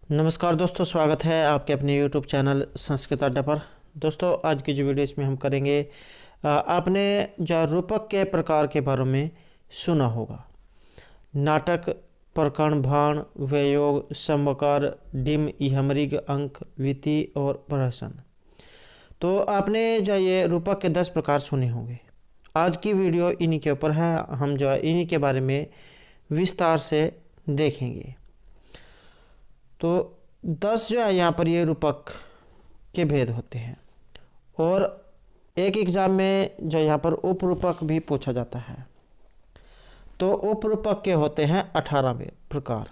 नमस्कार दोस्तों, स्वागत है आपके अपने YouTube चैनल संस्कृत अड्डा पर। दोस्तों, आज की जो वीडियो इसमें हम करेंगे, आपने जो रूपक के प्रकार के बारे में सुना होगा। नाटक, प्रकरण, भाण, व्ययोग, समकार, डिम, इहमृग, अंक, विति और प्रहसन। तो आपने जो ये रूपक के 10 प्रकार सुने होंगे। आज की वीडियो इन्हीं के ऊपर है। हम जो है इन्हीं के बारे में विस्तार से देखेंगे। तो 10 जो है यहाँ पर ये रूपक के भेद होते हैं, और एक एग्ज़ाम में जो यहाँ पर उपरूपक भी पूछा जाता है। तो उपरूपक के होते हैं 18 भेद प्रकार,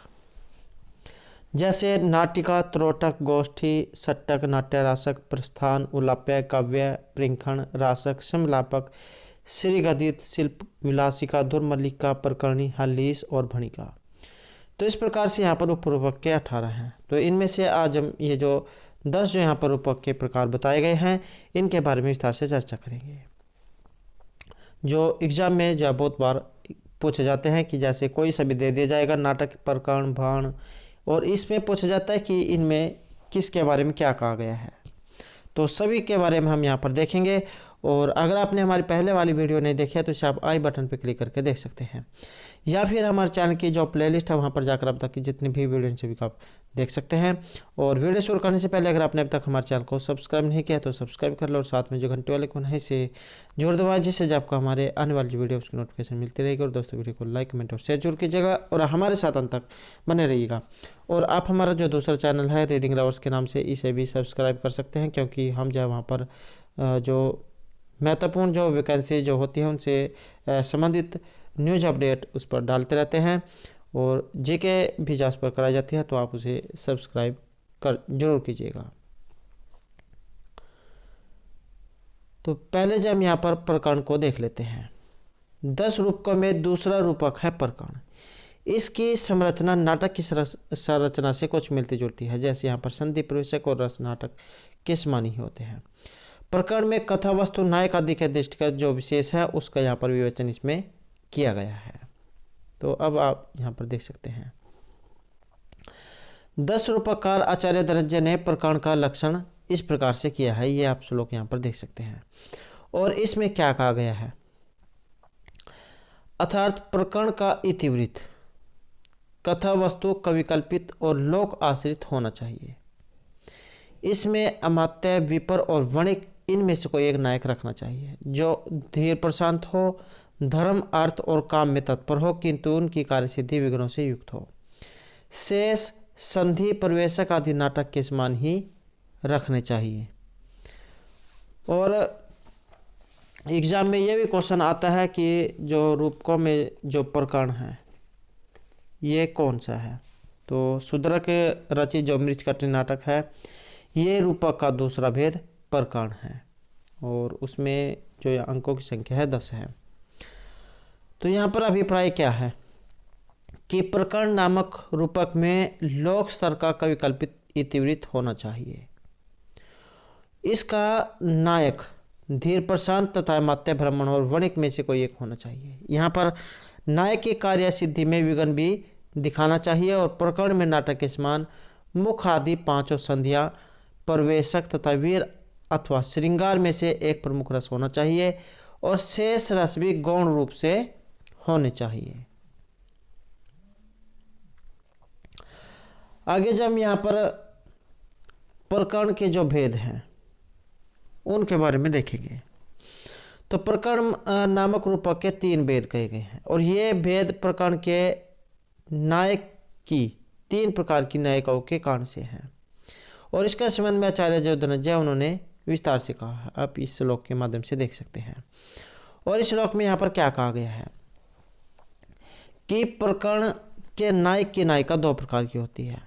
जैसे नाटिका, त्रोटक, गोष्ठी, सट्टक, नाट्य रासक, प्रस्थान, उलाप्य, काव्य, प्रिंखण, रासक, समलापक, श्रीगदित, शिल्प विलासिका, दुर्मल्लिका, प्रकरणी, हल्लीस और भणिका। तो इस प्रकार से यहाँ पर उपरूपक के 18 हैं। तो इनमें से आज हम ये जो 10 जो यहाँ पर रूपक के प्रकार बताए गए हैं, इनके बारे में विस्तार से चर्चा करेंगे, जो एग्जाम में जो बहुत बार पूछे जाते हैं। कि जैसे कोई सभी दे दिया जाएगा, नाटक, प्रकरण, भाण, और इसमें पूछा जाता है कि इनमें किसके बारे में क्या कहा गया है। तो सभी के बारे में हम यहाँ पर देखेंगे। और अगर आपने हमारी पहले वाली वीडियो नहीं देखी है तो इसे आप आई बटन पर क्लिक करके देख सकते हैं, या फिर हमारे चैनल की जो प्लेलिस्ट है वहाँ पर जाकर अब तक की जितनी भी वीडियो सभी को आप देख सकते हैं। और वीडियो शुरू करने से पहले अगर आपने अब तक हमारे चैनल को सब्सक्राइब नहीं किया तो सब्सक्राइब कर लो, और साथ में जो घंटे वाले कोन है इसे जोड़ दबाए, जिससे जब आपको हमारे आने वाली वीडियो की नोटिफिकेशन मिलती रहेगी। और दोस्तों, वीडियो को लाइक, कमेंट और शेयर जरूर कीजिएगा, और हमारे साथ अंत तक बने रहिएगा। और आप हमारा जो दूसरा चैनल है रीडिंग लवर्स के नाम से, इसे भी सब्सक्राइब कर सकते हैं, क्योंकि हम जो है वहाँ पर जो महत्वपूर्ण जो वैकेंसी जो होती है उनसे संबंधित न्यूज़ अपडेट उस पर डालते रहते हैं। और जेके भी जांच पर कराई जाती है, तो आप उसे सब्सक्राइब कर जरूर कीजिएगा। तो पहले जब हम यहाँ पर प्रकरण को देख लेते हैं। 10 रूपकों में दूसरा रूपक है प्रकरण। इसकी संरचना नाटक की संरचना से कुछ मिलती जुलती है, जैसे यहाँ पर संधि, प्रवेशक और रस नाटक के समान ही होते हैं। प्रकरण में कथा वस्तु, नायक आदि के दृष्टिगत जो विशेष है उसका यहाँ पर विवेचन इसमें किया गया है। तो अब आप यहाँ पर देख सकते हैं 10 रूपककार आचार्य धनंजय ने प्रकरण का लक्षण इस प्रकार से किया है। ये आप श्लोक यहाँ पर देख सकते हैं, और इसमें क्या कहा गया है। अर्थात प्रकरण का इतिवृत्त, कथा वस्तु कविकल्पित और लोक आश्रित होना चाहिए। इसमें अमात्य, विपर और वणिक इनमें से कोई एक नायक रखना चाहिए, जो धीर प्रशांत हो, धर्म, अर्थ और काम में तत्पर हो, किंतु उनकी कार्यसिद्धि विघ्नों से युक्त हो। शेष संधि, प्रवेशक आदि नाटक के समान ही रखने चाहिए। और एग्जाम में यह भी क्वेश्चन आता है कि जो रूपकों में जो प्रकरण है ये कौन सा है। तो शूद्रक रचित जो मृच्छकटिनी नाटक है, ये रूपक का दूसरा भेद प्रकरण है, और उसमें जो अंकों की संख्या है 10 है। तो यहाँ पर अभिप्राय क्या है कि प्रकरण नामक रूपक में लोक स्तर का कविकल्पित इतिवृत्त होना चाहिए। इसका नायक धीर प्रशांत तथा मात्य, ब्राह्मण और वणिक में से कोई एक होना चाहिए। यहाँ पर नायक की कार्य सिद्धि में विघ्न भी दिखाना चाहिए। और प्रकरण में नाटक के समान मुख आदि 5 संधियाँ, प्रवेशक तथा वीर अथवा श्रृंगार में से एक प्रमुख रस होना चाहिए, और शेष रस भी गौण रूप से होने चाहिए। आगे जब हम यहाँ पर प्रकरण के जो भेद हैं उनके बारे में देखेंगे। तो प्रकरण नामक रूपक के 3 भेद कहे गए हैं, और ये भेद प्रकरण के नायक की 3 प्रकार की नायिकाओं के कारण से हैं। और इसका संबंध में आचार्य जो धनंजय उन्होंने विस्तार से कहा है, आप इस श्लोक के माध्यम से देख सकते हैं। और इस श्लोक में यहाँ पर क्या कहा गया है कि प्रकरण के नायक की नायिका 2 प्रकार की होती है,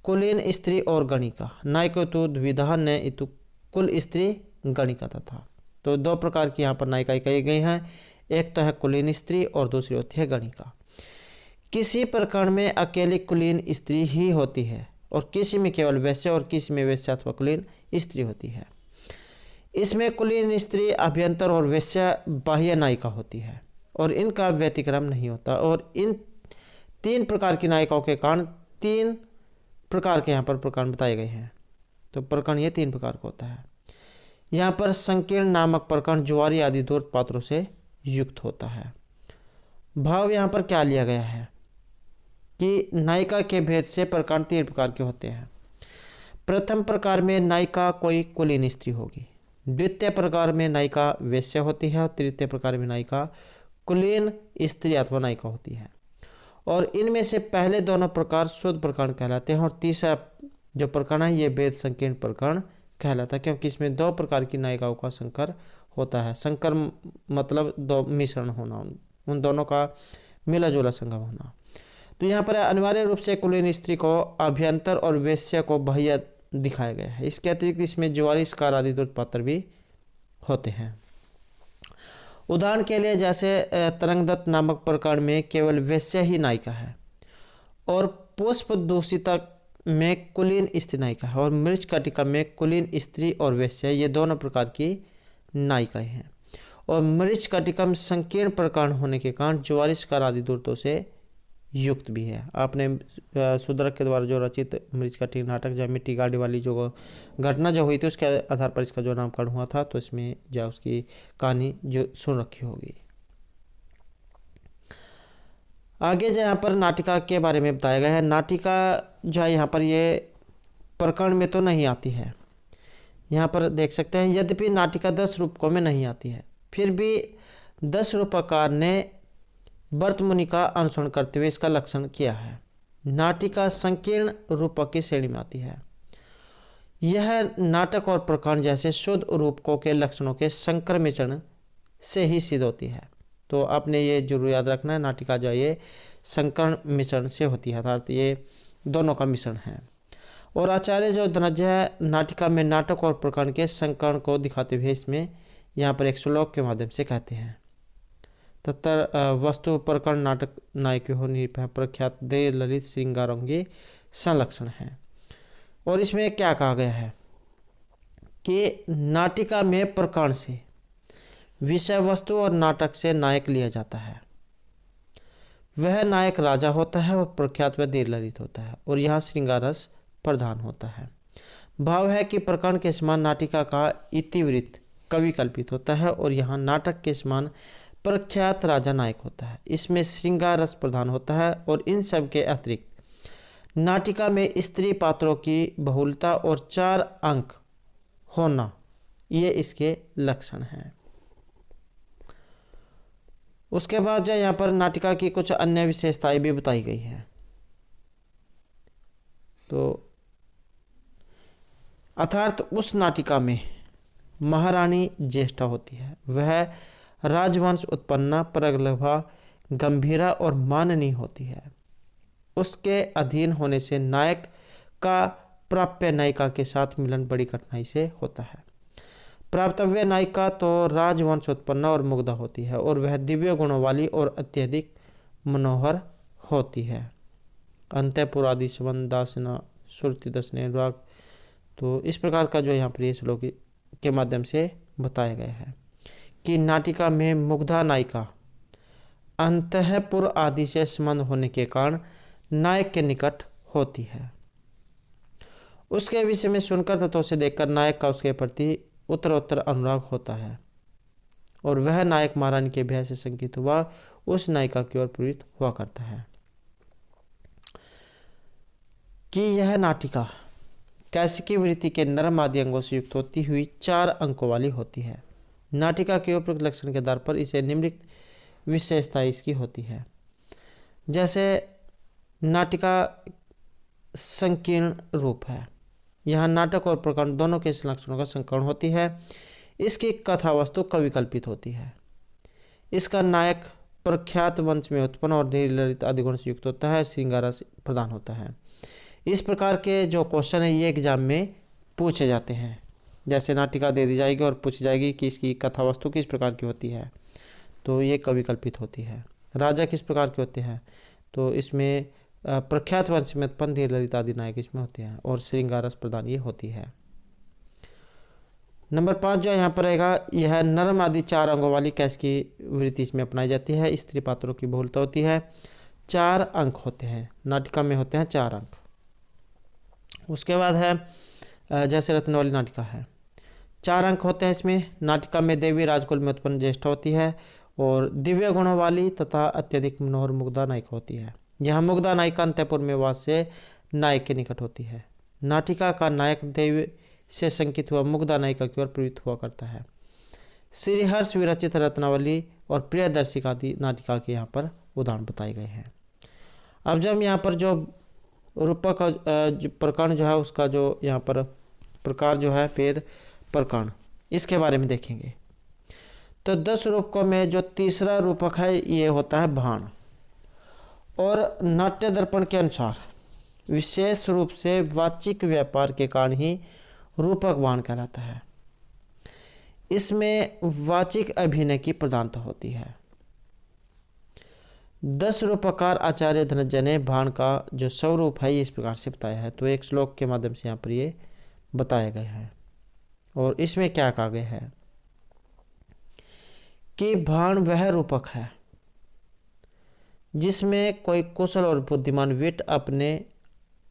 कुलीन स्त्री और गणिका। नायको तो द्विधा न इतु कुल स्त्री गणिका तथा। तो 2 प्रकार की यहाँ पर नायिकाएं कही गई हैं। एक तो है कुलीन स्त्री और दूसरी होती है गणिका। किसी प्रकरण में अकेली कुलीन स्त्री ही होती है, और किसी में केवल वैश्य और किसी में वैश्य अथवा कुलीन स्त्री होती है। इसमें कुलीन स्त्री अभ्यंतर और वैश्य बाह्य नायिका होती है, और इनका व्यतिक्रम नहीं होता। और इन 3 प्रकार की नायिकाओं के कारण 3 प्रकार के यहाँ पर प्रकरण बताए गए हैं। तो प्रकरण ये 3 प्रकार का होता है। यहाँ पर संकीर्ण नामक प्रकरण ज्वारी आदि दूर्त पात्रों से युक्त होता है। भाव यहाँ पर क्या लिया गया है कि नायिका के भेद से प्रकरण 3 प्रकार के होते हैं। प्रथम प्रकार में नायिका कोई कुलीन स्त्री होगी, द्वितीय प्रकार में नायिका वेश्या होती है और तृतीय प्रकार में नायिका कुलीन स्त्री अथवा नायिका होती है। और इनमें से पहले दोनों प्रकार शुद्ध प्रकरण कहलाते हैं और तीसरा जो प्रकरण है ये वेद संकीर्ण प्रकरण कहलाता है, क्योंकि इसमें 2 प्रकार की नायिकाओं का संकर होता है। संकर मतलब 2 मिश्रण होना, उन दोनों का मिला जुला संगम होना। तो यहाँ पर अनिवार्य रूप से कुलीन स्त्री को अभ्यंतर और वेश्या को बाह्य दिखाया गया है। इसके अतिरिक्त इसमें ज्वारी स्कार आदि दूर्त पात्र भी होते हैं। उदाहरण के लिए जैसे तरंगदत्त नामक प्रकरण में केवल वेश्या ही नायिका है और पुष्प दूषिता में कुलीन स्त्री नायिका है और मृच्छकटिका में कुलीन स्त्री और वेश्या ये दोनों प्रकार की नायिकाएं हैं। और मृच्छकटिका में संकीर्ण प्रकरण होने के कारण ज्वारी स्कार आदि दूर्तों से युक्त भी है। आपने सुदरक के द्वारा जो रचित मृच्छकटिका नाटक या मिट्टी गाड़ी वाली जो घटना जो हुई थी उसके आधार पर इसका जो नामकरण हुआ था, तो इसमें जो उसकी कहानी जो सुन रखी होगी। आगे जो यहाँ पर नाटिका के बारे में बताया गया है। नाटिका जो है यहाँ पर ये प्रकरण में तो नहीं आती है, यहाँ पर देख सकते हैं। यद्यपि नाटिका 10 रूपकों में नहीं आती है, फिर भी 10 रूपकार ने भरत मुनि का अनुसरण करते हुए इसका लक्षण किया है। नाटिका संकीर्ण रूपक की श्रेणी में आती है। यह नाटक और प्रकरण जैसे शुद्ध रूपकों के लक्षणों के संकर मिश्रण से ही सिद्ध होती है। तो आपने ये जरूर याद रखना है, नाटिका जो है ये संकर मिश्रण से होती है, अर्थात ये दोनों का मिश्रण है। और आचार्य जो धनंजय है नाटिका में नाटक और प्रकरण के संकरण को दिखाते हुए इसमें यहाँ पर एक श्लोक के माध्यम से कहते हैं। तत्र वस्तु प्रकरण नाटक नायक हो निरूपण प्रख्यात दे ललित श्रृंगारंगी संलक्षण है। और इसमें क्या कहा गया है कि नाटिका में प्रकरण से विषय वस्तु और नाटक से नायक लिया जाता है। वह नायक राजा होता है और प्रख्यात व दे ललित होता है और यहाँ श्रृंगार रस प्रधान होता है। भाव है कि प्रकरण के समान नाटिका का इतिवृत्त कवि कल्पित होता है और यहाँ नाटक के समान प्रख्यात राजा नायक होता है। इसमें श्रृंगार रस प्रधान होता है और इन सब के अतिरिक्त नाटिका में स्त्री पात्रों की बहुलता और 4 अंक होना ये इसके लक्षण हैं। उसके बाद जो यहाँ पर नाटिका की कुछ अन्य विशेषताएं भी बताई गई हैं। तो अर्थात उस नाटिका में महारानी ज्येष्ठा होती है, वह राजवंश उत्पन्ना प्रगल्भा गंभीरा और माननीय होती है। उसके अधीन होने से नायक का प्राप्य नायिका के साथ मिलन बड़ी कठिनाई से होता है। प्राप्तव्य नायिका तो राजवंश उत्पन्ना और मुग्धा होती है और वह दिव्य गुणों वाली और अत्यधिक मनोहर होती है। अंतपुर आदि संबंध दासना श्रुति दसने राग। तो इस प्रकार का जो यहाँ पर श्लोक के माध्यम से बताया गया है कि नाटिका में मुग्धा नायिका अंतःपुर आदि से संबंध होने के कारण नायक के निकट होती है। उसके विषय में सुनकर तत्वों से देखकर नायक का उसके प्रति उत्तरोत्तर अनुराग होता है और वह नायक महारानी के भय से शंकित हुआ उस नायिका की ओर प्रवृत्त हुआ करता है। कि यह नाटिका कैसिकी वृत्ति के नरम आदि अंगों से युक्त होती हुई 4 अंकों वाली होती है। नाटिका के उपयुक्त लक्षण के आधार पर इसे निम्नलिखित विशेषता इसकी होती है। जैसे नाटिका संकीर्ण रूप है, यहाँ नाटक और प्रकरण दोनों के लक्षणों का संकरण होती है। इसकी कथा वस्तु कवि कल्पित होती है। इसका नायक प्रख्यात वंश में उत्पन्न और धीर ललित आदि गुण से युक्त होता है, श्रृंगार प्रदान होता है। इस प्रकार के जो क्वेश्चन है ये एग्जाम में पूछे जाते हैं। जैसे नाटिका दे दी जाएगी और पूछी जाएगी कि इसकी कथा वस्तु किस प्रकार की होती है, तो ये कवि कल्पित होती है। राजा किस प्रकार के होते हैं, तो इसमें प्रख्यात वंश में उत्पन्न धीर ललित आदि नायक इसमें होते हैं और श्रृंगार रस प्रदान ये होती है। नंबर 5 जो यहाँ पर रहेगा, यह नरम आदि 4 अंगों वाली कैसिकी वृत्ति इसमें अपनाई जाती है। स्त्री पात्रों की बहुलता होती है। 4 अंक होते हैं, नाटिका में होते हैं 4 अंक। उसके बाद है जैसे रत्नवली नाटिका है, 4 अंक होते हैं इसमें। नाटिका में देवी राजकुल में उत्पन्न ज्येष्ठा होती है और दिव्य गुणों वाली तथा अत्यधिक मनोहर मुग्धा नायिका होती है। यह मुग्धा नायिका अंतःपुर में वास से नायक के निकट होती है। नाटिका का नायक देवी से संकित हुआ मुग्धा नायिका की ओर प्रवृत्त हुआ करता है। श्रीहर्ष विरचित रत्नावली और प्रियदर्शिका आदि नाटिका के यहाँ पर उदाहरण बताए गए हैं। अब जब यहाँ पर जो रूपक प्रकरण जो है उसका जो यहाँ पर प्रकार जो है भेद प्रकरण, इसके बारे में देखेंगे। तो 10 रूपकों में जो तीसरा रूपक है ये होता है भाण। और नाट्य दर्पण के अनुसार विशेष रूप से वाचिक व्यापार के कारण ही रूपक भाण कहलाता है। इसमें वाचिक अभिनय की प्रधानता होती है। 10 रूपकार आचार्य धनंजय ने भाण का जो स्वरूप है इस प्रकार से बताया है। तो एक श्लोक के माध्यम से यहाँ पर ये बताया गया है। और इसमें क्या कहा गया है कि भाण वह रूपक है जिसमें कोई कुशल और बुद्धिमान विट अपने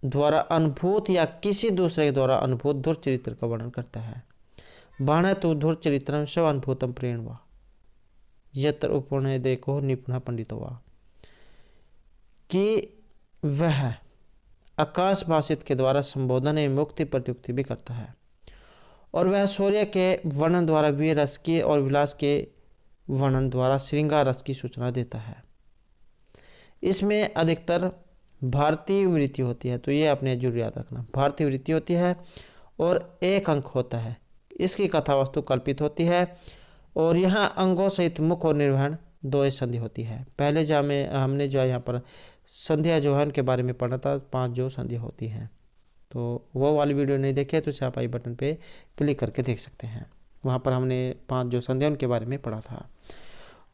द्वारा अनुभूत या किसी दूसरे के द्वारा अनुभूत दुर्चरित्र का वर्णन करता है। बाण तो दुर्चरित्रम स्व अनुभूतम प्रेरणवा यत्र उपने देखो निपुण पंडितवा, कि वह आकाश भाषित के द्वारा संबोधन एवं मुक्ति प्रत्युक्ति भी करता है और वह सूर्य के वर्णन द्वारा वीर रस की और विलास के वर्णन द्वारा श्रृंगार रस की सूचना देता है। इसमें अधिकतर भारतीय वृत्ति होती है। तो ये आपने जरूर याद रखना, भारतीय वृत्ति होती है और 1 अंक होता है। इसकी कथा वस्तु कल्पित होती है और यहाँ अंगों सहित मुख और निर्वहन 2 संधि होती है। पहले जो हमने जो है यहाँ पर संध्या जो है उनके बारे में पढ़ा था, 5 जो संध्या होती हैं। तो वो वाली वीडियो नहीं देखे तो आप आई बटन पे क्लिक करके देख सकते हैं। वहाँ पर हमने 5 जो संध्या उनके बारे में पढ़ा था।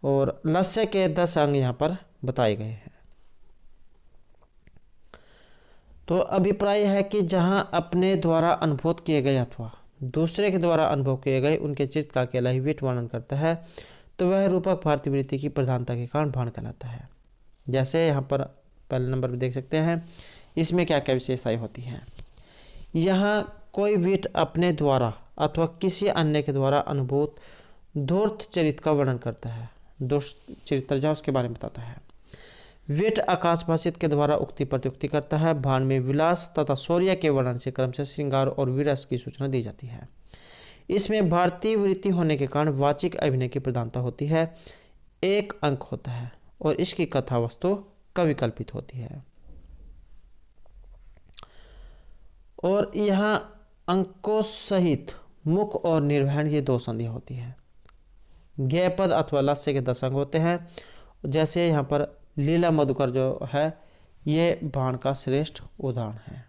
और लस्य के 10 अंग यहाँ पर बताए गए हैं। तो अभिप्राय है कि जहाँ अपने द्वारा अनुभूत किए गए अथवा दूसरे के द्वारा अनुभव किए गए उनके चित्त का अकेला ही विट वर्णन करता है तो वह रूपक भारतीय वृत्ति की प्रधानता के कारण भाण कहलाता है। जैसे यहाँ पर पहले नंबर पर देख सकते हैं, इसमें क्या क्या विशेषताएं होती हैं। यहाँ कोई विट अपने द्वारा अथवा किसी अन्य के द्वारा अनुभूत धूर्त चरित्र का वर्णन करता है, दुष्ट चरित्र जो उसके बारे में बताता है। विट आकाश भाषित के द्वारा उक्ति प्रत्युक्ति करता है। भाण में विलास तथा शौर्य के वर्णन से क्रम से श्रृंगार और वीरस की सूचना दी जाती है। इसमें भारतीय वृत्ति होने के कारण वाचिक अभिनय की प्रधानता होती है। 1 अंक होता है और इसकी कथा वस्तु कवि कल्पित होती है। और यहाँ अंकों सहित मुख और निर्वहन ये 2 संधियाँ होती हैं। ज्ञपद अथवा लस्य के 10 अंग होते हैं। जैसे यहाँ पर लीला मधुकर जो है ये भाण का श्रेष्ठ उदाहरण है।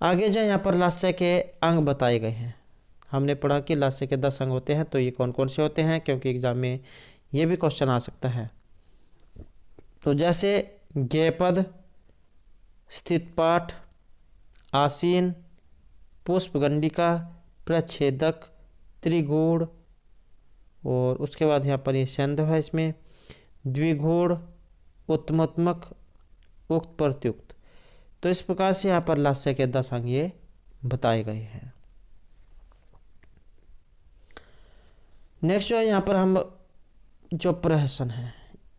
आगे जो यहाँ पर लस्य के अंग बताए गए हैं, हमने पढ़ा कि लस्य के 10 अंग होते हैं। तो ये कौन कौन से होते हैं, क्योंकि एग्जाम में ये भी क्वेश्चन आ सकता है। तो जैसे ज्ञपद, स्थितपाठ, आसीन, पुष्पगंडिका, प्रच्छेदक, त्रिगूढ़ और उसके बाद यहाँ पर ये संध है, इसमें द्विगूढ़, उत्तमोत्तमक, उक्त प्रत्युक्त। तो इस प्रकार से यहाँ पर लस्य के 10 अंग ये बताए गए हैं। नेक्स्ट जो है यहाँ पर हम जो प्रहसन है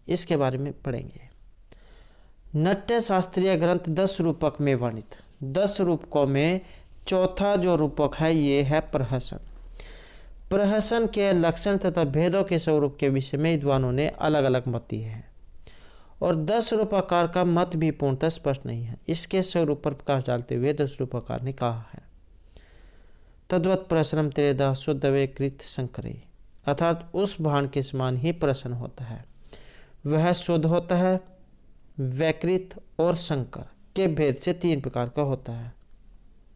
इसके बारे में पढ़ेंगे। नाट्य शास्त्रीय ग्रंथ 10 रूपक में वर्णित 10 रूपकों में चौथा जो रूपक है ये है प्रहसन। प्रहसन के लक्षण तथा भेदों के स्वरूप के विषय में विद्वानों ने अलग अलग मत दिए हैं और 10 रूपकार का मत भी पूर्णतः स्पष्ट नहीं है। इसके स्वरूप पर प्रकाश डालते हुए 10 रूपकार ने कहा है, तद्वत् प्रसन्नम त्रेधा शुद्ध वे कृत शंकरे, अर्थात उस भाण के समान ही प्रसन्न होता है। वह शुद्ध होता है, वैकृत और शंकर के भेद से 3 प्रकार का होता है।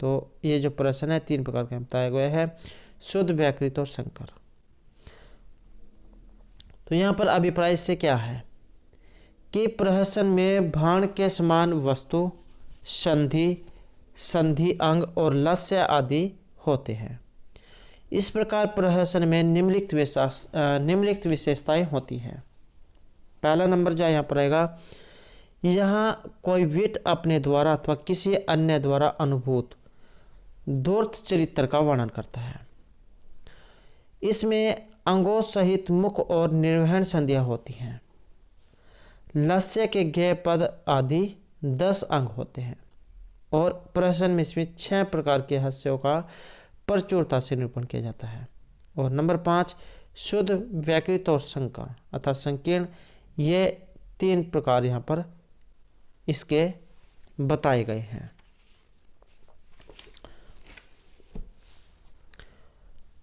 तो ये जो प्रसन्न है 3 प्रकार का बताया गया है, शुद्ध, वैकृत और शंकर। तो यहाँ पर अभिप्राय इससे क्या है कि प्रहसन में भाण के समान वस्तु, संधि, संधि अंग और लस्य आदि होते हैं। इस प्रकार प्रहसन में निम्नलिखित विशेषताएं होती हैं। पहला नंबर जो यहाँ पर आएगा, यहाँ कोई विट अपने द्वारा अथवा किसी अन्य द्वारा अनुभूत धूर्त चरित्र का वर्णन करता है। इसमें अंगों सहित मुख और निर्वहन संधियां होती हैं। लस्य के ज्ञेय पद आदि 10 अंग होते हैं और प्रहसन में इसमें 6 प्रकार के हास्यों का प्रचुरता से निरूपण किया जाता है। और नंबर 5 शुद्ध, व्याकृत और संकर अर्थात संकीर्ण, ये 3 प्रकार यहाँ पर इसके बताए गए हैं।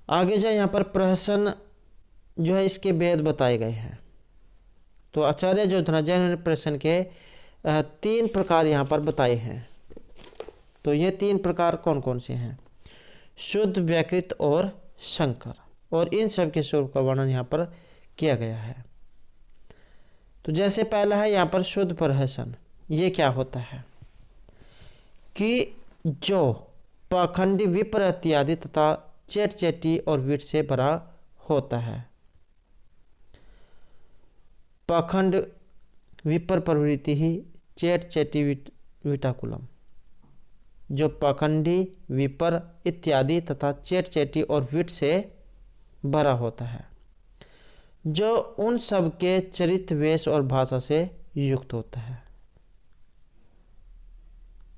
आगे जो यहाँ पर प्रहसन जो है इसके भेद बताए गए हैं। तो आचार्य जो धनंजय ने प्रहसन के 3 प्रकार यहाँ पर बताए हैं। तो ये 3 प्रकार कौन कौन से हैं? शुद्ध, व्याकृत और संकर, और इन सब के स्वरूप का वर्णन यहाँ पर किया गया है। तो जैसे पहला है यहाँ पर शुद्ध प्रहसन। ये क्या होता है कि जो पाखंडी, विपर इत्यादि तथा चेट चेटी और विट से भरा होता है। पाखंड, विपर प्रवृत्ति ही चेट चेटी विटाकुलम। जो पाखंडी, विपर इत्यादि तथा चेट चेटी और विट से भरा होता है, जो उन सब के चरित्र, वेश और भाषा से युक्त होता है।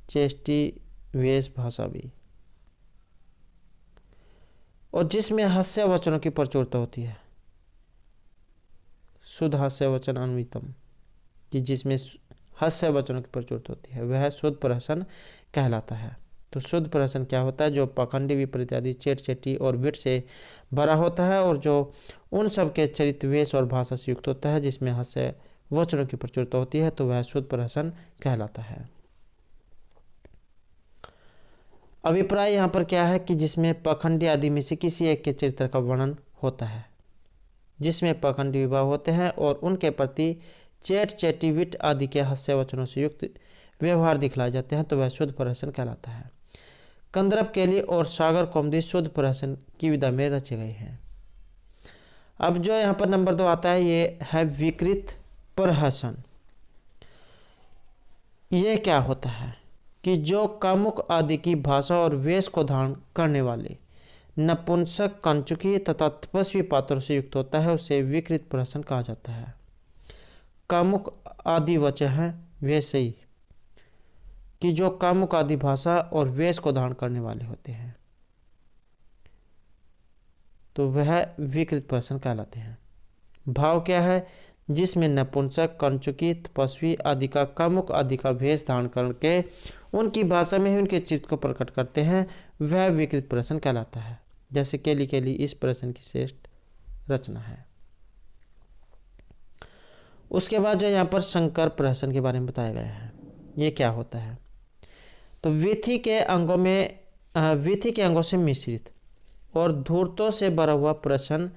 चेष्टी, वेश, भाषा भी, और जिसमें हास्य वचनों की प्रचुरता होती है। शुद्ध हास्य वचन अन्वितम, कि जिसमें हास्य वचनों की प्रचुरता होती है, वह शुद्ध प्रहसन कहलाता है। तो शुद्ध प्रहसन क्या होता है? जो पाखंडी, विपर इत्यादि चेट चेटी और विट से भरा होता है और जो उन सब के चरित्र, वेश और भाषा से युक्त होता है, जिसमें हास्य वचनों की प्रचुरता होती है, तो वह शुद्ध प्रहसन कहलाता है। अभिप्राय यहाँ पर क्या है कि जिसमें पाखंडी आदि में से किसी एक के चरित्र का वर्णन होता है, जिसमें पाखंडी विभाव होते हैं और उनके प्रति चेट चेटी, विट आदि के हास्य वचनों से युक्त व्यवहार दिखलाए जाते हैं, तो वह शुद्ध प्रहसन कहलाता है। कंदर्प, केली और सागर कौमुदी शुद्ध प्रहसन की विधा में रचे गए हैं। अब जो यहाँ पर नंबर 2 आता है, ये है विकृत प्रहसन। ये क्या होता है कि जो कामुक आदि की भाषा और वेश को धारण करने वाले नपुंसक, कंचुकी तथा तपस्वी पात्रों से युक्त होता है, उसे विकृत प्रहसन कहा जाता है। कामुक आदि वचन है वैसे ही कि जो कामुक आदि भाषा और वेश को धारण करने वाले होते हैं, तो वह विकृत प्रहसन कहलाते हैं। भाव क्या है? जिसमें नपुंसक, कंचुकी, तपस्वी आदि का कामुक आदि का वेश धारण करके उनकी भाषा में ही उनके चित्त को प्रकट करते हैं, वह विकृत प्रहसन कहलाता है। जैसे केली केली इस प्रहसन की श्रेष्ठ रचना है। उसके बाद जो यहाँ पर संकर प्रहसन के बारे में बताया गया है, ये क्या होता है? तो विथि के अंगों से मिश्रित और धूर्तों से भरा हुआ प्रहसन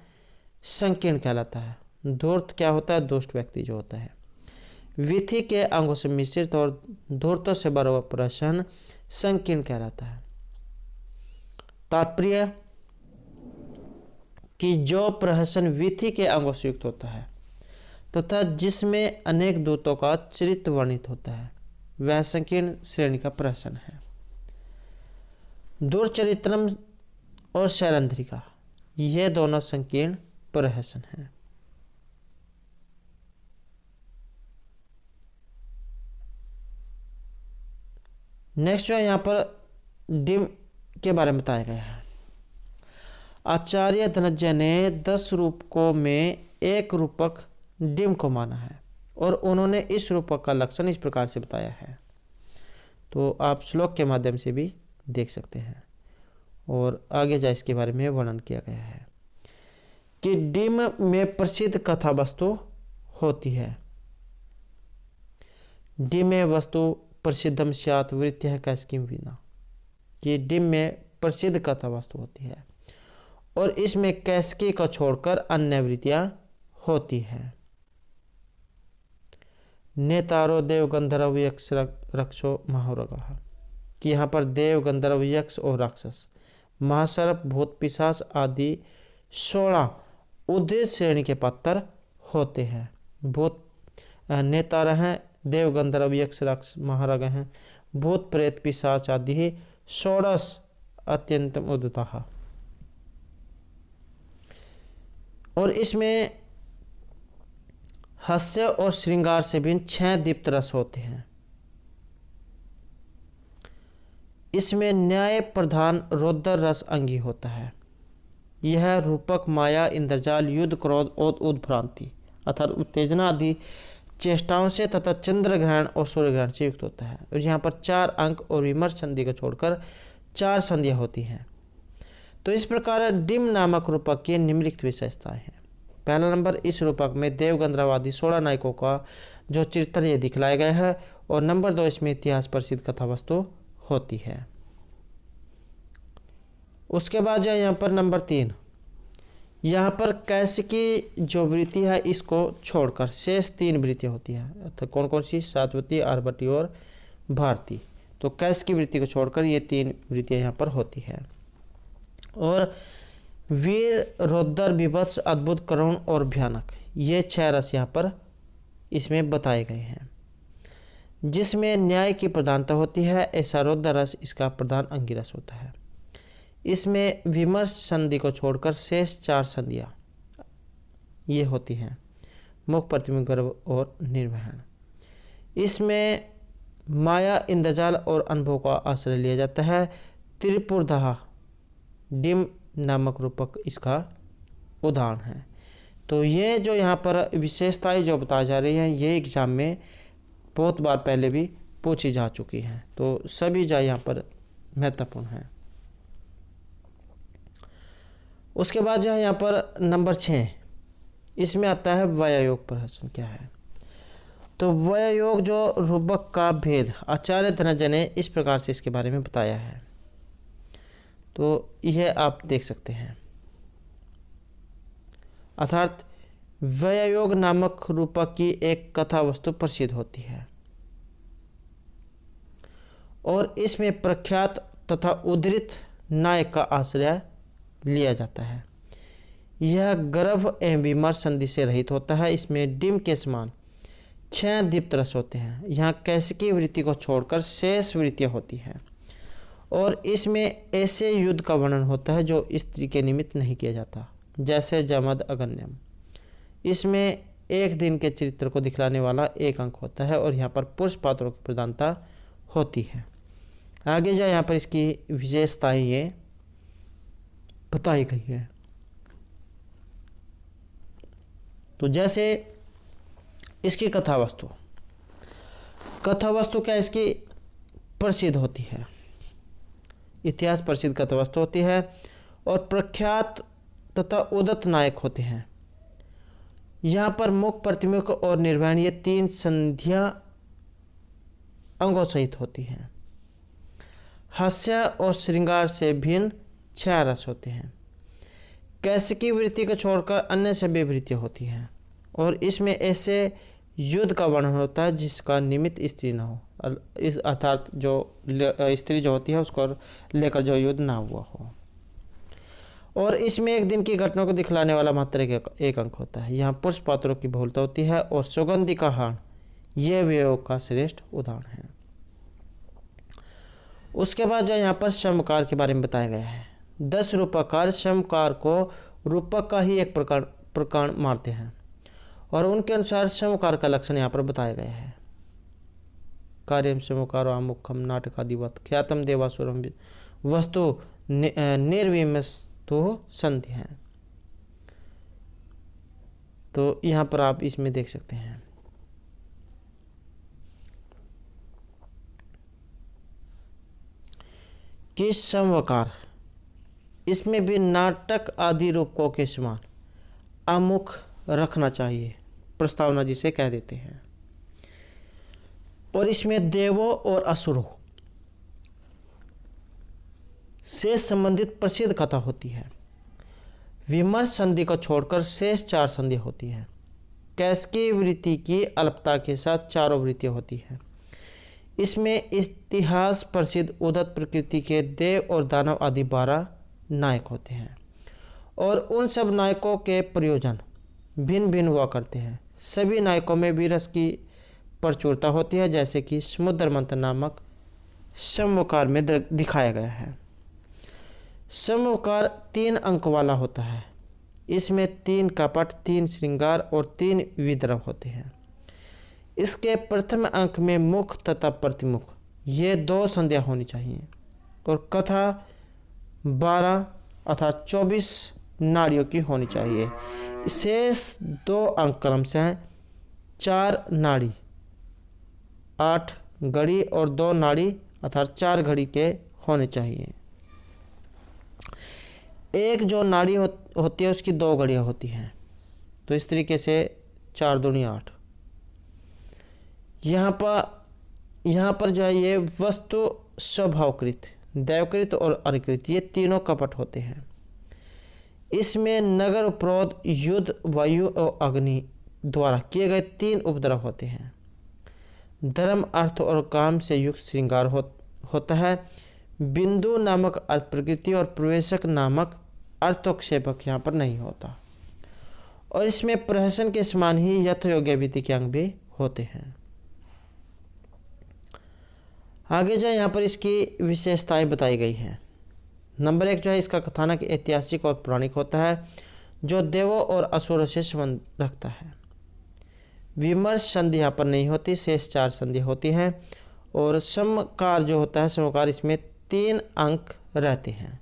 संकीर्ण कहलाता है। धूर्त क्या होता है? दुष्ट व्यक्ति जो होता है। विथि के अंगों से मिश्रित और धूर्तों से भरा हुआ प्रहसन संकीर्ण कहलाता है। तात्पर्य कि जो प्रहसन विथि के अंगों से युक्त होता है तथा जिसमें अनेक दूतों का चरित्र वर्णित होता है, वह संकीर्ण श्रेणी का प्रहसन है। दुर्चरित्रम और शैरंध्रिका, ये दोनों संकीर्ण प्रहसन हैं। नेक्स्ट जो है यहाँ पर डिम के बारे में बताया गया है। आचार्य धनंजय ने 10 रूपकों में एक रूपक डिम को माना है और उन्होंने इस रूपक का लक्षण इस प्रकार से बताया है। तो आप श्लोक के माध्यम से भी देख सकते हैं और आगे जा इसके बारे में वर्णन किया गया है कि डिम में प्रसिद्ध कथा वस्तु होती है। डिमे वस्तु प्रसिद्धम स्यात् वृत्तिः कैस्किं विना, कि डिम में प्रसिद्ध कथा वस्तु होती है और इसमें कैस्की को छोड़कर अन्य वृत्तियां होती हैं। नेतारो देव गंधर्व यक्ष रक्षो महारगः, कि यहाँ पर देव, गंधर्व, यक्ष और राक्षस, महासर्प, भूत, पिशाच आदि 16 उद्धृत श्रेणी के पात्र होते हैं। भूत नेतार हैं देव गंधर्व यक्ष राक्षस महाराज हैं, भूत प्रेत पिशाच आदि षोडश अत्यंतम उदिता। और इसमें हास्य और श्रृंगार से भिन्न 6 दीप्त रस होते हैं। इसमें न्याय प्रधान रौद्र रस अंगी होता है। यह रूपक, माया, इंद्रजाल, युद्ध, क्रोध और उद्भ्रांति अर्थात उत्तेजना आदि चेष्टाओं से तथा चंद्र ग्रहण और सूर्य ग्रहण से युक्त होता है। और यहाँ पर 4 अंक और विमर्श संधि को छोड़कर 4 संधियाँ होती हैं। तो इस प्रकार डिम नामक रूपक की निम्नलिखित विशेषताएं हैं। पहला नंबर, इस रूपक में देव गंधर्व आदि 16 नायकों का जो चित्र ये दिखलाया गया है। और नंबर 2, इसमें इतिहास प्रसिद्ध कथा वस्तु होती है। उसके बाद जो यहाँ पर नंबर 3, यहाँ पर कैसिकी जो वृत्ति है इसको छोड़कर शेष 3 वृत्तियाँ होती हैं। तो कौन कौन सी? सातवती, आरभटी और भारती। तो कैसिकी वृत्ति को छोड़कर ये 3 वृत्तियाँ यहाँ पर होती है। और वीर, रौद्र, बीभत्स, अद्भुत, करुण और भयानक, ये 6 रस यहाँ पर इसमें बताए गए हैं। जिसमें न्याय की प्रधानता होती है, ऐसा रौद्र रस इसका प्रधान अंगी रस होता है। इसमें विमर्श संधि को छोड़कर शेष 4 संधियाँ ये होती हैं, मुख, प्रतिबिंब, गर्भ और निर्वहन। इसमें माया, इंद्रजाल और अनुभव का आश्रय लिया जाता है। त्रिपुरदहा डिम नामक रूपक इसका उदाहरण है। तो ये जो यहाँ पर विशेषताएं जो बताई जा रही हैं ये एग्जाम में बहुत बार पहले भी पूछी जा चुकी हैं, तो सभी जो यहाँ पर महत्वपूर्ण हैं। उसके बाद जो है यहाँ पर नंबर 6, इसमें आता है वययोग प्रहसन क्या है। तो वययोग जो रूपक का भेद आचार्य धनंजय ने इस प्रकार से इसके बारे में बताया है, तो यह आप देख सकते हैं। अर्थात वययोग नामक रूपक की एक कथा वस्तु प्रसिद्ध होती है और इसमें प्रख्यात तथा उद्धृत नायक का आश्रय लिया जाता है। यह गर्भ एवं विमर्श संधि से रहित होता है। इसमें डिम के समान 6 दीप्त रस होते हैं। यहाँ कैसिकी वृत्ति को छोड़कर शेष वृत्तियाँ होती हैं और इसमें ऐसे युद्ध का वर्णन होता है जो स्त्री के निमित्त नहीं किया जाता, जैसे जमद, अगन्यम। इसमें एक दिन के चरित्र को दिखलाने वाला 1 अंक होता है और यहाँ पर पुरुष पात्रों की प्रधानता होती है। आगे जो यहाँ पर इसकी विशेषताएं ये बताई गई है। तो जैसे इसकी कथा वस्तु क्या इसकी प्रसिद्ध होती है, इतिहास प्रसिद्ध कथा वस्तु होती है और प्रख्यात तथा उदत नायक होते हैं। यहाँ पर मुख, प्रतिमुख और निर्वहन ये 3 संधियाँ अंगों सहित होती हैं। हास्य और श्रृंगार से भिन्न 6 रस होते हैं। कैसिकी वृत्ति को छोड़कर अन्य सभी वृत्तियाँ होती हैं और इसमें ऐसे युद्ध का वर्णन होता है जिसका निमित्त स्त्री न हो, अर्थात जो स्त्री जो होती है उसको लेकर जो युद्ध ना हुआ हो। और इसमें एक दिन की घटना को दिखलाने वाला मात्र 1 अंक होता है। यहाँ पुरुष पात्रों की बहुलता होती है और सुगंधि का हाण ये वयोग का श्रेष्ठ उदाहरण है। उसके बाद जो यहाँ पर समकार के बारे में बताया गया है। 10 रूपकार समकार को रूपक का ही एक प्रकार मानते हैं और उनके अनुसार समकार का लक्षण यहाँ पर बताया गया है। कार्यम समकारो आमुखम नाटकादिवत ख्यातम देवासुरम वस्तु निर्विमस्तु संधि हैं। तो यहाँ पर आप इसमें देख सकते हैं कि समकार इसमें भी नाटक आदि रूपकों के समान आमुख रखना चाहिए, प्रस्तावना जिसे कह देते हैं। और इसमें देवों और असुरों से संबंधित प्रसिद्ध कथा होती है। विमर्श संधि को छोड़कर शेष 4 संधि होती हैं। कैसिकी वृत्ति की अल्पता के साथ 4 वृत्तियाँ होती हैं। इसमें इतिहास प्रसिद्ध उदत प्रकृति के देव और दानव आदि 12 नायक होते हैं और उन सब नायकों के प्रयोजन भिन्न भिन्न हुआ करते हैं। सभी नायकों में वीरस की प्रचुरता होती है, जैसे कि समुद्र मंथन नामक समूहकार में दिखाया गया है। समूहकार 3 अंक वाला होता है। इसमें 3 कपट, 3 श्रृंगार और 3 विद्रव होते हैं। इसके प्रथम अंक में मुख तथा प्रतिमुख ये 2 संध्या होनी चाहिए और कथा 12 अर्थात 24 नाड़ियों की होनी चाहिए। शेष 2 अंक क्रम से हैं 4 नाड़ी 8 घड़ी और 2 नाड़ी अर्थात 4 घड़ी के होने चाहिए। एक जो नाड़ी होती है उसकी 2 घड़ियाँ होती हैं, तो इस तरीके से 4 दूनी 8। यहाँ पर जो है ये वस्तु स्वभावकृत, दैवकृत और अर्कृत ये तीनों कपट होते हैं। इसमें नगर उपरोध, युद्ध, वायु और अग्नि द्वारा किए गए 3 उपद्रव होते हैं। धर्म, अर्थ और काम से युक्त श्रृंगार होता है। बिंदु नामक अर्थ प्रकृति और प्रवेशक नामक अर्थोक्षेपक यहाँ पर नहीं होता। और इसमें प्रहसन के समान ही यथयोग्य विधि के अंग भी होते हैं। आगे जो यहाँ पर इसकी विशेषताएं बताई गई हैं। नंबर 1 जो है इसका कथानक ऐतिहासिक और पौराणिक होता है, जो देवों और असुरों से संबंध रखता है। विमर्श संधि यहाँ पर नहीं होती, शेष 4 संधि होती हैं। और समकार जो होता है, समकार इसमें 3 अंक रहते हैं।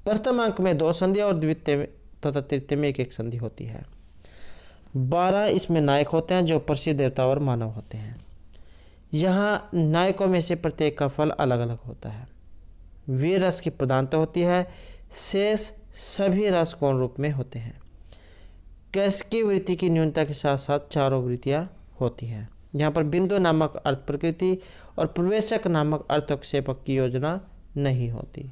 प्रथम अंक में 2 संधि और द्वितीय तथा तृतीय में 1 संधि होती है। 12 इसमें नायक होते हैं जो प्रसिद्ध देवता और मानव होते हैं। यहाँ नायकों में से प्रत्येक का फल अलग अलग होता है। वीर रस की प्रधानता होती है। शेष सभी रस गौण रूप में होते हैं। कैसिकी वृत्ति की न्यूनता के साथ साथ 4 वृत्तियाँ होती हैं। यहाँ पर बिंदु नामक अर्थ प्रकृति और प्रवेशक नामक अर्थोक्षेपक की योजना नहीं होती।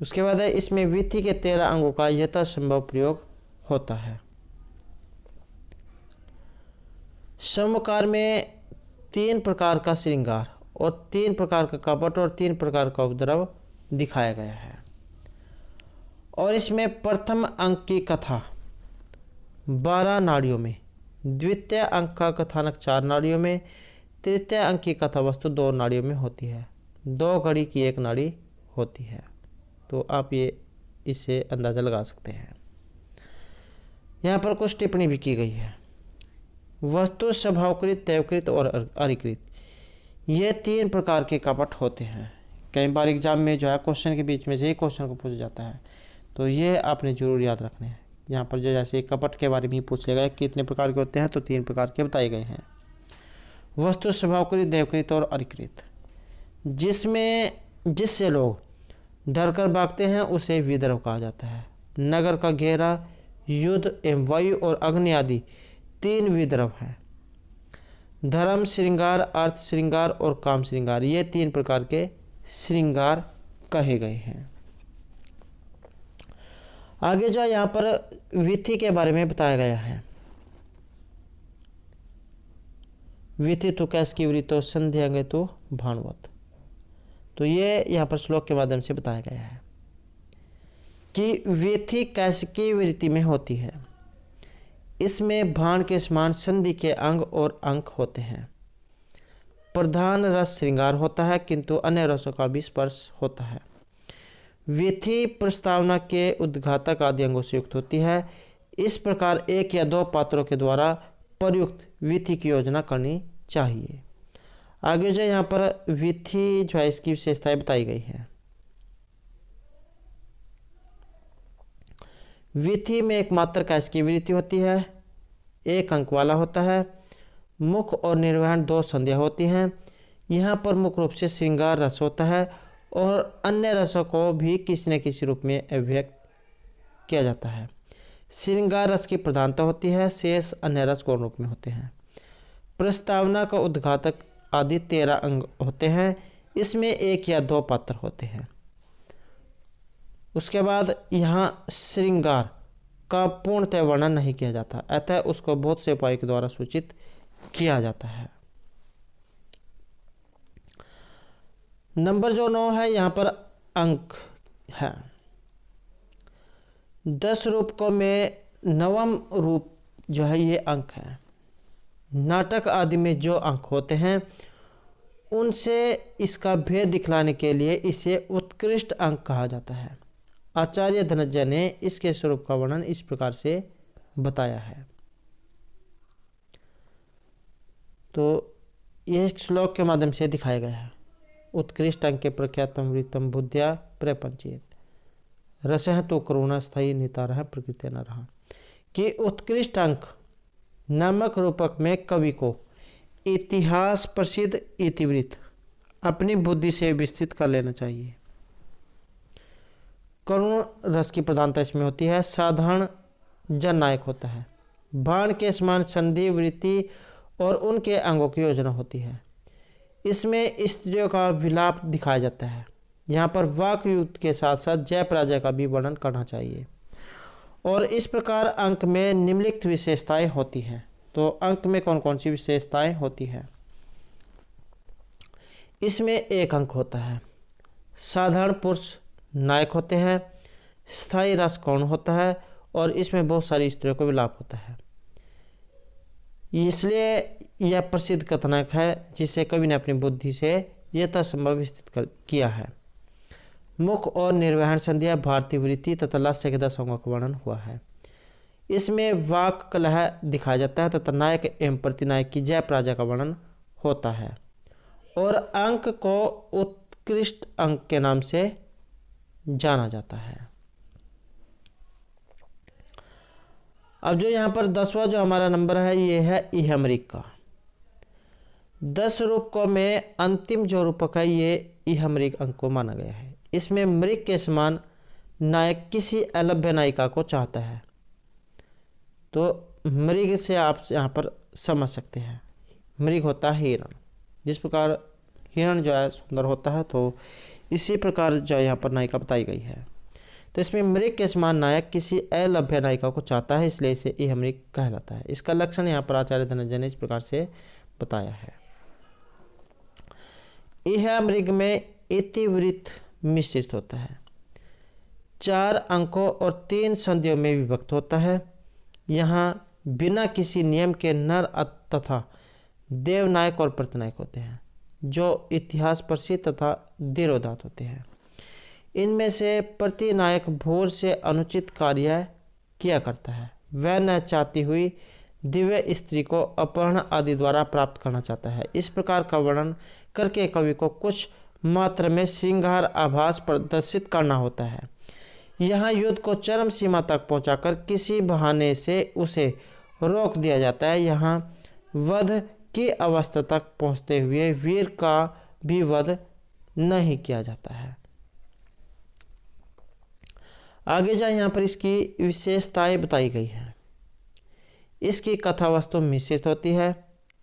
उसके बाद है इसमें विधि के 13 अंगों का यथासंभव प्रयोग होता है। समकार में 3 प्रकार का श्रृंगार और 3 प्रकार का कपट और 3 प्रकार का उपद्रव दिखाया गया है। और इसमें प्रथम अंक की कथा 12 नाड़ियों में, द्वितीय अंक का कथानक 4 नाड़ियों में, तृतीय अंक की कथा वस्तु 2 नाड़ियों में होती है। 2 घड़ी की 1 नाड़ी होती है। तो आप ये इससे अंदाज़ा लगा सकते हैं। यहाँ पर कुछ टिप्पणी भी की गई है। वस्तु स्वभावकृत, दैवकृत और अर्कृत ये 3 प्रकार के कपट होते हैं। कई बार एग्जाम में जो है क्वेश्चन के बीच में से ही क्वेश्चन को पूछा जाता है, तो ये आपने जरूर याद रखने हैं। यहाँ पर जो जैसे कपट के बारे में ही पूछ लिया गया कितने प्रकार के होते हैं, तो 3 प्रकार के बताए गए हैं। वस्तु स्वभावकृत, दैवकृत और अर्कृत। जिससे लोग डरकर भागते हैं उसे विद्रव कहा जाता है। नगर का घेरा, युद्ध एवं वायु और अग्नि आदि 3 विद्रव हैं। धर्म श्रृंगार, अर्थ श्रृंगार और काम श्रृंगार ये 3 प्रकार के श्रृंगार कहे गए हैं। आगे जो यहाँ पर विधि के बारे में बताया गया है। विधि तो कैसिकी वृत्तो संध्यांगे तो भानुवत। तो ये यहाँ पर श्लोक के माध्यम से बताया गया है कि विधि कैसिकी वृत्ति में होती है। इसमें भाण के समान संधि के अंग और अंक होते हैं। प्रधान रस श्रृंगार होता है, किंतु अन्य रसों का भी स्पर्श होता है। विधि प्रस्तावना के उद्घाटक आदि अंगों से युक्त होती है। इस प्रकार 1 या 2 पात्रों के द्वारा प्रयुक्त विधि की योजना करनी चाहिए। आगे जो यहाँ पर विधि जो है इसकी विशेषताएं बताई गई है। विधि में एकमात्र कैसिकी वृत्ति होती है, 1 अंक वाला होता है। मुख और निर्वहन 2 संध्या होती हैं। यहाँ पर मुख्य रूप से श्रृंगार रस होता है और अन्य रसों को भी किसी न किसी रूप में अभिव्यक्त किया जाता है। श्रृंगार रस की प्रधानता होती है, शेष अन्य रस गौण रूप में होते हैं। प्रस्तावना का उद्घाटक आदि 13 अंग होते हैं। इसमें 1 या 2 पात्र होते हैं। उसके बाद यहाँ श्रृंगार का पूर्णतः वर्णन नहीं किया जाता, अतः उसको बहुत से उपाय के द्वारा सूचित किया जाता है। नंबर जो 9 है यहाँ पर अंक है। 10 रूपकों में 9वां रूप जो है ये अंक है। नाटक आदि में जो अंक होते हैं उनसे इसका भेद दिखलाने के लिए इसे उत्कृष्ट अंक कहा जाता है। आचार्य धनंजय ने इसके स्वरूप का वर्णन इस प्रकार से बताया है। तो यह श्लोक के माध्यम से दिखाया गया है। उत्कृष्ट अंक प्रख्यातम वृत्तम बुद्धिया प्रपंचित रसह तो करुणा स्थायी नितारह प्रकृति न रहा, कि उत्कृष्ट अंक नामक रूपक में कवि को इतिहास प्रसिद्ध इतिवृत्त अपनी बुद्धि से विस्तृत कर लेना चाहिए। करुण रस की प्रधानता इसमें होती है। साधारण जननायक होता है। बाण के समान संधि वृत्ति और उनके अंगों की योजना होती है। इसमें स्त्रियों का विलाप दिखाया जाता है। यहाँ पर वाक युद्ध के साथ साथ जय पराजय का भी वर्णन करना चाहिए। और इस प्रकार अंक में निम्नलिखित विशेषताएं होती हैं। तो अंक में कौन कौन सी विशेषताएं होती हैं? इसमें एक अंक होता है। साधारण पुरुष नायक होते हैं। स्थायी रस कौन होता है और इसमें बहुत सारी स्त्रियों को विलाप होता है। इसलिए यह प्रसिद्ध कथानक है जिसे कवि ने अपनी बुद्धि से यथासंभव विस्तृत किया है। मुख और निर्वहन संध्या भारतीय वृत्ति तथा लास्य के 10 अंगों का वर्णन हुआ है। इसमें वाक कलह दिखाया जाता है तथा नायक एवं प्रतिनायक की जय पराजय का वर्णन होता है। और अंक को उत्कृष्ट अंक के नाम से जाना जाता है। अब जो यहाँ पर 10वां जो हमारा नंबर है ये है इहमृग का। 10 रूपकों में अंतिम जो रूपक है ये इहमृग अंक को माना गया है। इसमें मृग के समान नायक किसी अलभ्य नायिका को चाहता है। तो मृग से आप यहाँ पर समझ सकते हैं, मृग होता है हिरण। जिस प्रकार हिरण जो है सुंदर होता है, तो इसी प्रकार जो यहाँ पर नायिका बताई गई है। तो इसमें मृग के समान नायक किसी अलभ्य नायिका को चाहता है, इसलिए इसे इहमृग कहलाता है। इसका लक्षण यहाँ पर आचार्य धनंजय ने इस प्रकार से बताया है। इहमृग में इतिवृत्त मिश्रित होता है। 4 अंकों और 3 संधियों में विभक्त होता है। यहाँ बिना किसी नियम के नर तथा देवनायक और प्रतिनायक होते हैं जो इतिहास प्रसिद्ध तथा धीरोदात्त होते हैं। इनमें से प्रतिनायक भोर से अनुचित कार्य किया करता है। वह न चाहती हुई दिव्य स्त्री को अपहरण आदि द्वारा प्राप्त करना चाहता है। इस प्रकार का वर्णन करके कवि को कुछ मात्र में श्रृंगार आभास प्रदर्शित करना होता है। यहाँ युद्ध को चरम सीमा तक पहुंचाकर किसी बहाने से उसे रोक दिया जाता है। यहाँ वध की अवस्था तक पहुंचते हुए वीर का भी वध नहीं किया जाता है। आगे जाए यहाँ पर इसकी विशेषताएं बताई गई हैं। इसकी कथा वस्तु मिश्रित होती है,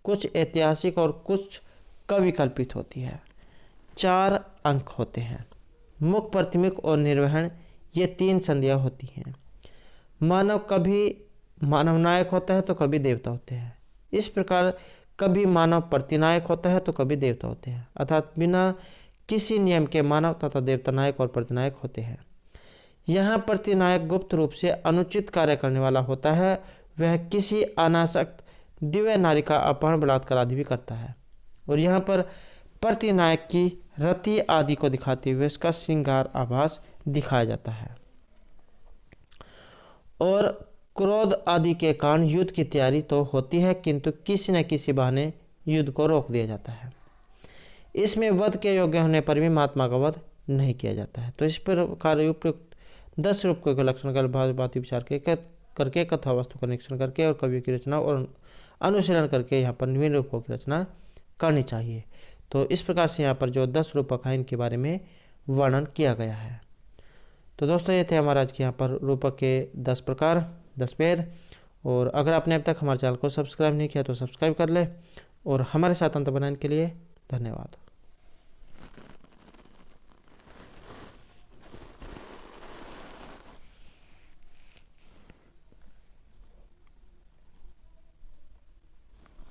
कुछ ऐतिहासिक और कुछ कवि कल्पित होती है। 4 अंक होते हैं। मुख, प्रतिमुख और निर्वहन ये 3 संधियाँ होती हैं। मानव कभी मानव नायक होता है तो कभी देवता होते हैं। इस प्रकार कभी मानव प्रतिनायक होता है तो कभी देवता होते हैं। अर्थात बिना किसी नियम के मानव तथा देवता नायक और प्रतिनायक होते हैं। यहाँ प्रतिनायक गुप्त रूप से अनुचित कार्य करने वाला होता है। वह किसी अनासक्त दिव्य नारी का अपहरण बलात्कार आदि भी करता है। और यहाँ पर प्रतिनायक की रति आदि को दिखाते हुए उसका श्रृंगार आभास दिखाया जाता है। और क्रोध आदि के कारण युद्ध की तैयारी तो होती है, किंतु किसी न किसी बहाने युद्ध को रोक दिया जाता है। इसमें वध के योग्य होने पर भी महात्मा का वध नहीं किया जाता है। तो इस प्रकार उपयुक्त 10 रूपकों के लक्षण का बात विचार करके कथा वस्तु का निरीक्षण करके और कवियों की रचना और अनुशीलन करके यहाँ पर विभिन्न रूपकों की रचना करनी चाहिए। तो इस प्रकार से यहाँ पर जो 10 रूपक हैं इनके बारे में वर्णन किया गया है। तो दोस्तों ये थे हमारे आज के यहाँ पर रूपक के 10 प्रकार, 10 भेद। और अगर आपने अब तक हमारे चैनल को सब्सक्राइब नहीं किया तो सब्सक्राइब कर ले। और हमारे साथ अंत बनाने के लिए धन्यवाद।